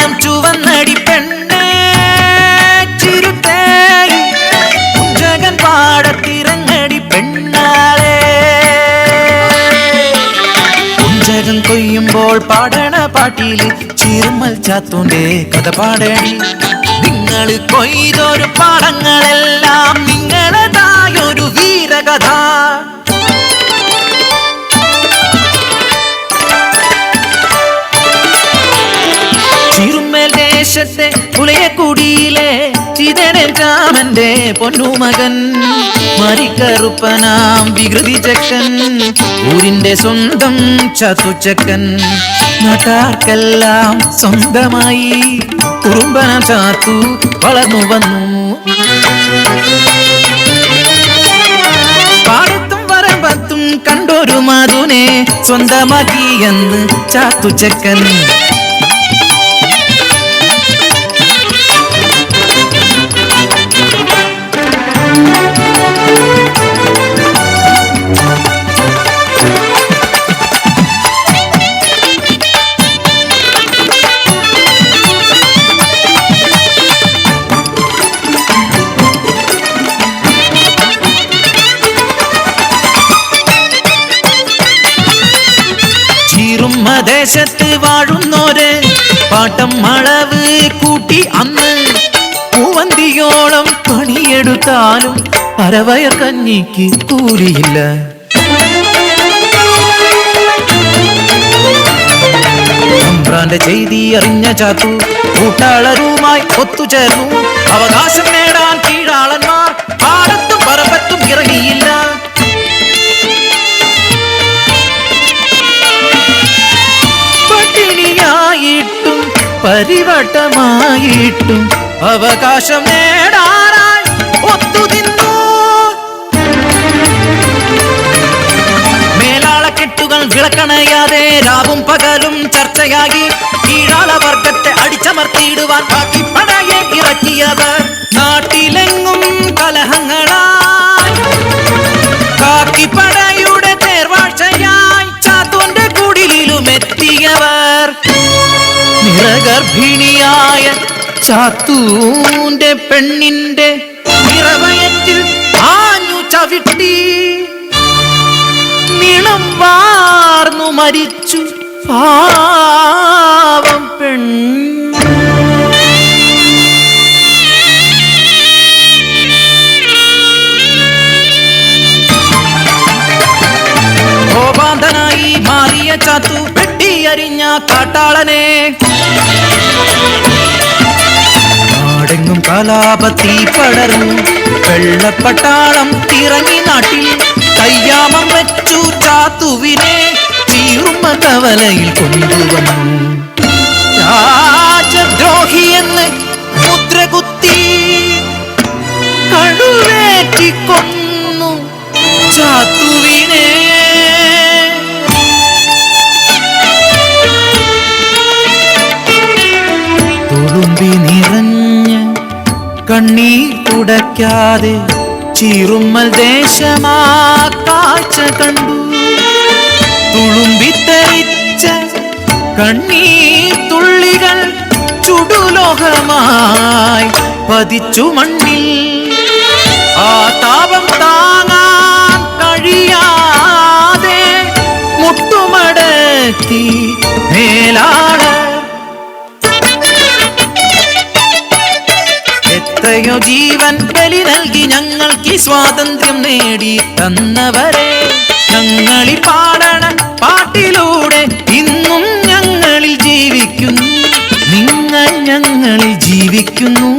ചായം ചുവന്നടി പെണ്ണേ ചിരുത്തേ ജഗൻ പാടത്തിറങ്ങടി പെണ്ണാളെ കുഞ്ചകൻ കൊയ്യുമ്പോൾ പാടണ പാട്ടിൽ ചീർമൽ ചാത്തൂന്റെ കഥ പാടണി നിങ്ങൾ കൊയ്തൊരു പാടങ്ങളെല്ലാം നിങ്ങളതായൊരു വീരകഥ ചിറുമൽ ദേശത്തെ പുളയക്കുടിയിലെ ചിതനൻ രാമന്റെ പൊന്നുമകൻ മരിക്കറുപ്പനാം വികൃതി ചക്കൻ ഊരിന്റെ സ്വന്തം ചാത്തുച്ചക്കൻ നാട്ടാർക്കെല്ലാം സ്വന്തമായി കുറുമ്പന ചാത്തു വളർന്നു വന്നു പാടത്തും വരമ്പത്തും കണ്ടൊരു മധുനെ സ്വന്തമാക്കി എന്ന് ചാത്തുച്ചക്കൻ ദേശത്ത് വാഴുന്നോര് പാട്ടം അളവ് കൂട്ടി അന്ന് പൂവന്തിയോളം പണിയെടുത്താലും അരവയർ കഞ്ഞിക്ക് കൂലിയില്ല തമ്പ്രാന്റെ ചെയ്തി അറിഞ്ഞ ചാത്തു കൂട്ടാളരുമായി ഒത്തുചേർന്നു അവകാശം നേടാൻ കീഴാളന്മാർ പാടത്തും പറമ്പത്തും ഇറങ്ങിയില്ല പരിവട്ടമായിട്ടും അവകാശം നേടാനായി ഒത്തുതിന്നു മേലാളക്കെട്ടുകൾ വിളക്കണയാതെ രാവും പകലും ചർച്ചയായി കീഴാള വർഗത്തെ അടിച്ചമർത്തിയിടുവാൻ കാക്കിപ്പടയെ ഇറക്കിയവർ നാട്ടിലെങ്ങും കലഹങ്ങളായി കാക്കിപ്പടയുടെ തേർവാഴ്ചയായി ചാത്തൂന്റെ കുടിലും എത്തിയവർ നിറഗർഭിണിയായ ചാത്തൂന്റെ പെണ്ണിന്റെ നിറവയറ്റിൽ ആഞ്ഞു ചവിട്ടി നിണം വാർന്നു മരിച്ചു പാവം പെണ്ണ് കോപാന്തനായി മാറിയ ചാത്തു വെട്ടിയരിഞ്ഞ കാട്ടാളനെ നാടെങ്ങും കലാപത്തി പടർന്നു വെള്ളപ്പട്ടാളം ഇറങ്ങി നാട്ടിൽ കയ്യാമം വെച്ചു ചാത്തുവിനെ ചീറുമ്മ കവലയിൽ കൊണ്ടുവന്നു രാജദ്രോഹിയെന്ന് മുദ്രകുത്തി കടുവേറ്റിക്കൊന്നു ചാത്തുവിനെ തുളുമ്പി നിറഞ്ഞ കണ്ണീർ തുടയ്ക്കാതെ ചീറുമ്മൽ ദേശമാ കാഴ്ച കണ്ടു തുളുമ്പിത്തെറിച്ച കണ്ണീർ തുള്ളികൾ ചുടുലോഹമായി പതിച്ചു മണ്ണിൽ ആ താപം താങ്ങാൻ കഴിയാതെ മുട്ടുമടക്കി മേലാള എത്രയോ ജീവൻ ബലി നൽകി ഞങ്ങൾക്ക് സ്വാതന്ത്ര്യം നേടി തന്നവരെ ഞങ്ങളി പാടണ പാട്ടിലൂടെ ഇന്നും ഞങ്ങളിൽ ജീവിക്കുന്നു നിങ്ങൾ ഞങ്ങളിൽ ജീവിക്കുന്നു